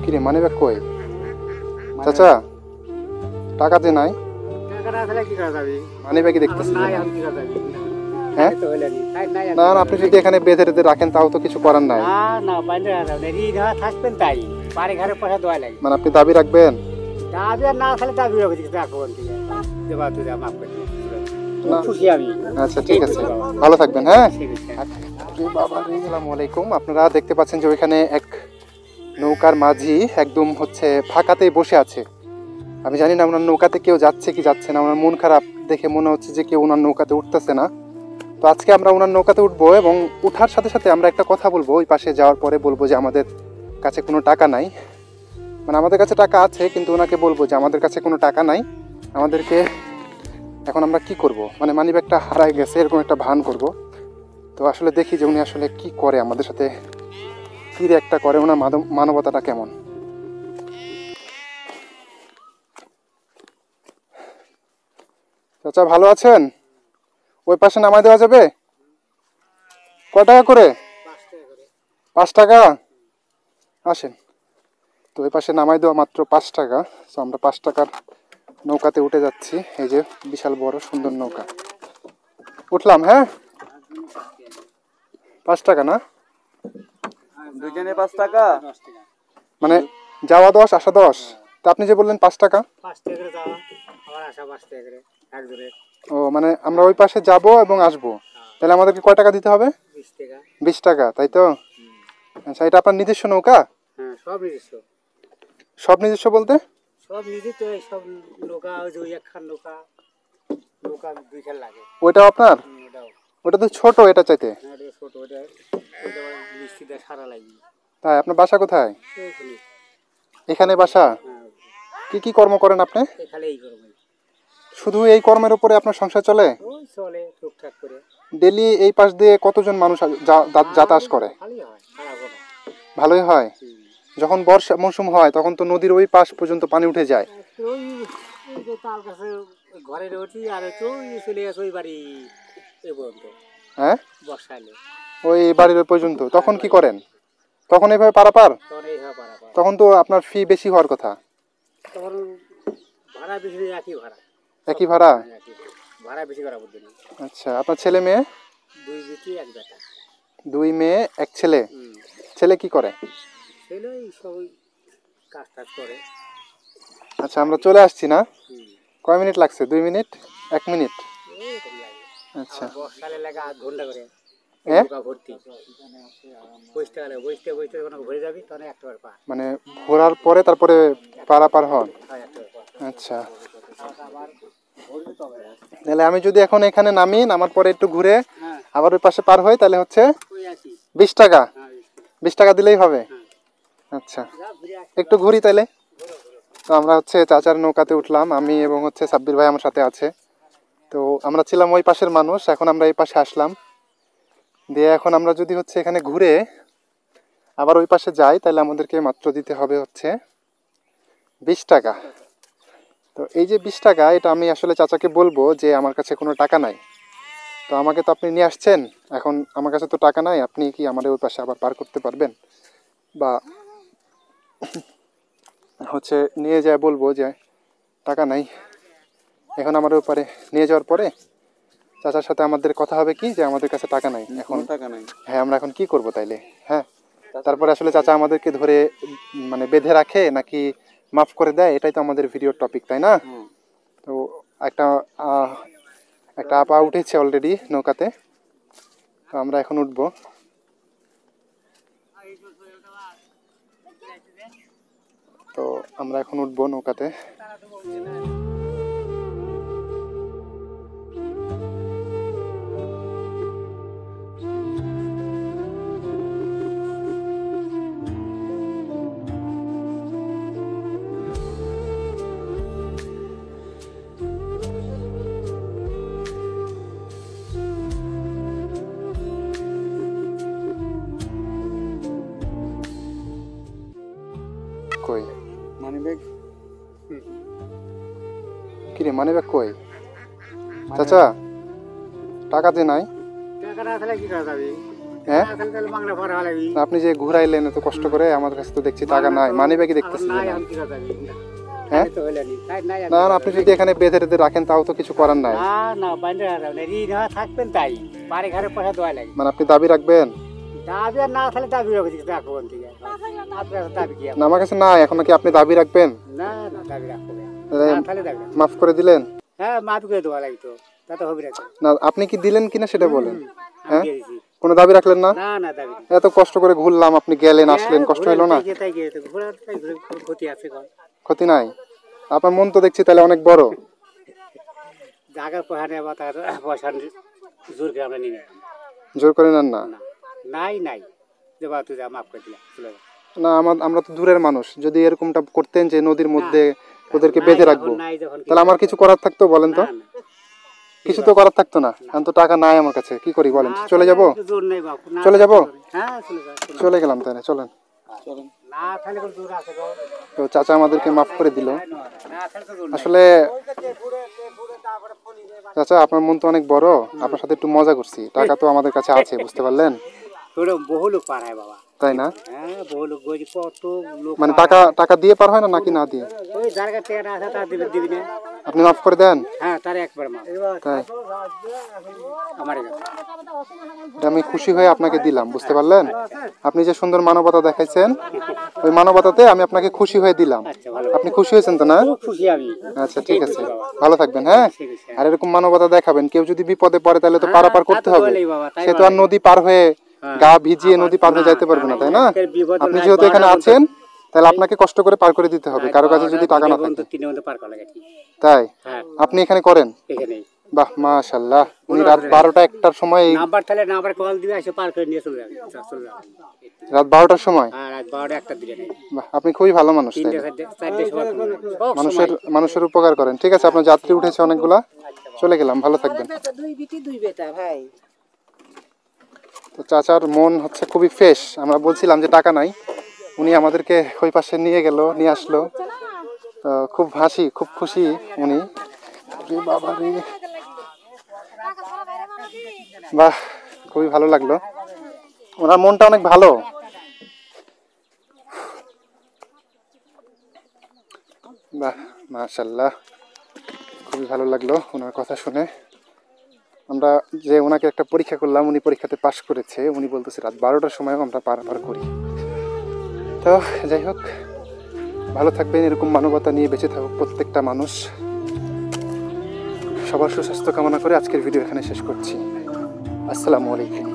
কিরে money bag কই? চাচা টাকা দে নাই? মানি ব্যাগই দেখতেছি না। হ্যাঁ না না, আপনি যদি এখানে বেঁধে রেঁধে রাখেন তাও তো কিছু করার নাই। মানে আপনি দাবি রাখবেন? আচ্ছা ঠিক আছে, ভালো থাকবেন। হ্যাঁ আসসালামু আলাইকুম। আপনারা দেখতে পাচ্ছেন যে ওইখানে এক নৌকার মাঝি একদম হচ্ছে ফাঁকাতেই বসে আছে। আমি জানি না ওনার নৌকাতে কেউ যাচ্ছে কি যাচ্ছে না। ওনার মন খারাপ দেখে মনে হচ্ছে যে কেউ ওনার নৌকাতে উঠতেছে না। তো আজকে আমরা ওনার নৌকাতে উঠবো এবং উঠার সাথে সাথে আমরা একটা কথা বলবো। ওই পাশে যাওয়ার পরে বলবো যে আমাদের কাছে কোনো টাকা নাই, মানে আমাদের কাছে টাকা আছে কিন্তু ওনাকে বলবো যে আমাদের কাছে কোনো টাকা নাই, আমাদেরকে এখন আমরা কি করব, মানে মানিব্যাগটা হারাই গেছে এরকম একটা ভান করব। তো আসলে দেখি যে উনি আসলে কি করে, আমাদের সাথে কি একটা করে, ওনার মানবতাটা কেমন। চাচা ভালো আছেন? ওই পাশে নামাই দেওয়া যাবে? কয় টাকা করে? 5 টাকা। আসেন। তো ওই পাশে নামাই দেওয়া মাত্র 5 টাকা। তো আমরা 5 টাকার নৌকাতে উঠে যাচ্ছি। এই যে বিশাল বড় সুন্দর নৌকা, উঠলাম। হ্যাঁ 5 টাকা না? দুজনে 5 টাকা, মানে যাওয়া 10 আসা 10। তা আপনি যে বললেন 5 টাকা। ও মানে আমরা ওই পাশে যাব এবং আসবো, তাহলে আমাদেরকে কয় টাকা দিতে হবে? 20 টাকা, তাই তো? আচ্ছা, এটা আপনার নিজস্ব নৌকা? সব নিজস্ব বলতে? ওইটাও আপনার? ওটা তো ছোট এটা চাইতে। তাই? আপনার বাসা কোথায়? এখানে বাসা? কি কি কর্ম করেন আপনি? শুধু এই কর্মের উপরে আপনার সংসার চলে? ডেলি এই পাশ দিয়ে কতজন মানুষ যাতায়াত করে? ভালোই হয়। যখন বর্ষা মৌসুম হয় তখন তো নদীর ওই পাশ পর্যন্ত পানি উঠে যায়। হ্যাঁ ওই বাড়ির ওই পর্যন্ত, তখন কি করেন? তখন এইভাবে পারাপার? তখন তো আপনার ফি বেশি হওয়ার কথা। একই ভাড়া? আচ্ছা, আপনার ছেলে মেয়ে? 2 মেয়ে 1 ছেলে। ছেলে কি করে? আচ্ছা, আমরা চলে আসছি না? কয় মিনিট লাগছে? 2 মিনিট? 1 মিনিট? আচ্ছা মানে ঘোরার পরে তারপরে পারাপার হন? আচ্ছা, তাহলে আমি যদি এখন এখানে নামি, নামার পরে একটু ঘুরে আবার ওই পাশে পার হই, তাহলে হচ্ছে 20 টাকা? 20 টাকা দিলেই হবে? আচ্ছা, একটু ঘুরি তাইলে। তো আমরা হচ্ছে চাচার নৌকাতে উঠলাম, আমি এবং হচ্ছে সাব্বির ভাই আমার সাথে আছে। তো আমরা ছিলাম ওই পাশের মানুষ, এখন আমরা এই পাশে আসলাম। দিয়ে এখন আমরা যদি হচ্ছে এখানে ঘুরে আবার ওই পাশে যাই, তাহলে আমাদেরকে মাত্র দিতে হবে হচ্ছে 20 টাকা। তো এই যে 20 টাকা, এটা আমি আসলে চাচাকে বলবো যে আমার কাছে কোনো টাকা নাই। তো আমাকে তো আপনি নিয়ে আসছেন, এখন আমার কাছে তো টাকা নাই, আপনি কি আমাদের ওই পাশে আবার পার করতে পারবেন? বা হচ্ছে নিয়ে যায় বলবো যে টাকা নাই। এখন আমাদের ওপারে নিয়ে যাওয়ার পরে চাচার সাথে আমাদের কথা হবে কি যে আমাদের কাছে টাকা নাই, এখন টাকা নাই। হ্যাঁ আমরা এখন কি করব তাইলে? হ্যাঁ তারপরে আসলে চাচা আমাদেরকে ধরে মানে বেঁধে রাখে নাকি মাফ করে দেয়, এটাই তো আমাদের ভিডিওর টপিক, তাই না? তো একটা একটা আপা উঠেছে অলরেডি নৌকাতে, তো আমরা এখন উঠবো। তো আমরা এখন উঠবো নৌকাতে। কই মানিব্যাগ? কিরে মানিব্যাগ কই? চাচা টাকা দে নাই? হ্যাঁ তাহলে তাহলে বাংলা পড়া লাগবে আপনি যে ঘুরাইলেন এত কষ্ট করে, আমার কাছে তো দেখছি টাকা নাই, মানি ব্যাগই দেখতেছি নাই না। আমি কি কথা বলি হ্যাঁ তো হইলো নি তাই নাই না না, আপনি যদি এখানে বেঁধে রেঁধে রাখেন তাও তো কিছু করার নাই। না না বাইরে হারাবে না ঋণ হওয়া থাকবেন তাই বাড়ি ঘরে পয়সা দেওয়া লাগে মানে আপনি দাবি রাখবেন? দাবি আর না তাহলে দাবি রাখবে রাখবো কোন থেকে আপনার দাবি কি না আমার কাছে নাই, এখন কি আপনি দাবি রাখবেন? না না দাবি রাখবো না তাহলে তাহলে দাবি রাখবো মাফ করে দিলেন? হ্যাঁ মাফ করে দেওয়া লাগতো তা তো হবে না তো না আপনি কি দিলেন কিনা সেটা বলেন। আমি হ্যাঁ দিয়ে দিছি কোনো দাবি রাখলেন না? না না দাবি নেই। এত কষ্ট করে ঘুরলাম, আপনি গেলেন আসলেন, কষ্ট হলো না? তাই গিয়ে ঘোরা তাই ঘুরে ক্ষতি আছে কোন ক্ষতি নাই? আপনার মন তো দেখছি তাহলে অনেক বড়। জায়গা পয়সা নেওয়া তার পয়সা জোর করে আমরা নিয়ে নেব জোর করে নেন না? না নাই নাই যে বা তুই যা মাফ করে দিলাম চলে যা না আমরা তো দূরের মানুষ, যদি এরকমটা করতেন যে নদীর মধ্যে ওদেরকে বেঁধে রাখবো, নাই যখন তাহলে আমার কিছু করার থাকতো বলেন তো? কিছু তো করার থাকতো না, এখন তো টাকা নাই আমার কাছে, কি করি বলেন? চলে যাব? জোর নেই বাপু না চলে যাব? হ্যাঁ চলে যা চলে গেলাম তাহলে, চলেন। না তাহলে কোন জোর আছে গো তো চাচা আমাদেরকে মাফ করে দিল। না তাহলে তো জোর নেই আসলে চাচা আপনার মন তো অনেক বড়, আপনার সাথে একটু মজা করছি, টাকা তো আমাদের কাছে আছে, বুঝতে পারলেন? তোর বহু লোক পার হয় বাবা তাই না? হ্যাঁ বহু লোক গই কত লোক মানে টাকা দিয়ে পার হয় না নাকি না দিয়ে? ওই যার কাছে টাকা আছে তার দিবে দিবি না আপনি মাফ করে দেন? হ্যাঁ তার একবার মাপ তাই আমার কাছে এটা আমি খুশি হয়ে আপনাকে দিলাম, বুঝতে পারলেন? আপনি যে সুন্দর মানবতা দেখাইছেন, ওই মানবতাতে আমি আপনাকে খুশি হয়ে দিলাম। আচ্ছা ভালো আপনি খুশি হয়েছেন তো না? খুব খুশি আমি আচ্ছা ঠিক আছে, ভালো থাকবেন। হ্যাঁ, ঠিক আছে আর এরকম মানবতা দেখাবেন, কেউ যদি বিপদে পড়ে তাহলে তো পারাপার করতে হবে। বলেই বাবা তাই সে তো আর নদী পার হয়ে গা ভিজিয়ে নদী পার হয়ে যাইতে পারবে না, তাই না? আপনি যেহেতু এখানে আছেন তাহলে আপনাকে কষ্ট করে পার করে দিতে হবে, কারো কাছে যদি টাকা না থাকে। তিনে মধ্যে পার করা লাগে ঠিক তাই হ্যাঁ আপনি এখানে করেন? এখানেই বাহ মাশাআল্লাহ। উনি রাত 12টা 1টার সময়, নাম্বার তাহলে নাম্বার কল দিবে এসে পার করে নিয়ে চলে যাবে চলে যাবে রাত 12টার সময়? আর রাত 12টা একটা দিলে নেই বাহ, আপনি খুবই ভালো মানুষ। তাই 3টে 4টে সময় মানুষের উপকার করেন। ঠিক আছে, আপনার যাত্রী উঠেছে অনেকগুলা, চলে গেলাম, ভালো থাকবেন। দুই বিটি দুই বেটা ভাই। তো চাচার মন হচ্ছে খুবই ফ্রেশ। আমরা বলছিলাম যে টাকা নাই, উনি আমাদেরকে ওই পাশে নিয়ে আসলো। তো খুব হাসি, খুব খুশি উনি। রে বাবা রে, বাহ খুবই ভালো লাগলো, ওনার মনটা অনেক ভালো। বাহ মাশাআল্লাহ, খুবই ভালো লাগলো ওনার কথা শুনে। আমরা যে ওনাকে একটা পরীক্ষা করলাম, উনি পরীক্ষাতে পাশ করেছে। উনি বলতেছে রাত 12টার সময়ও আমরা পারাপার করি। তো যাই হোক, ভালো থাকবেন, এরকম মানবতা নিয়ে বেঁচে থাকুক প্রত্যেকটা মানুষ। সবার সুস্বাস্থ্য কামনা করে আজকের ভিডিও এখানে শেষ করছি। আসসালামু আলাইকুম।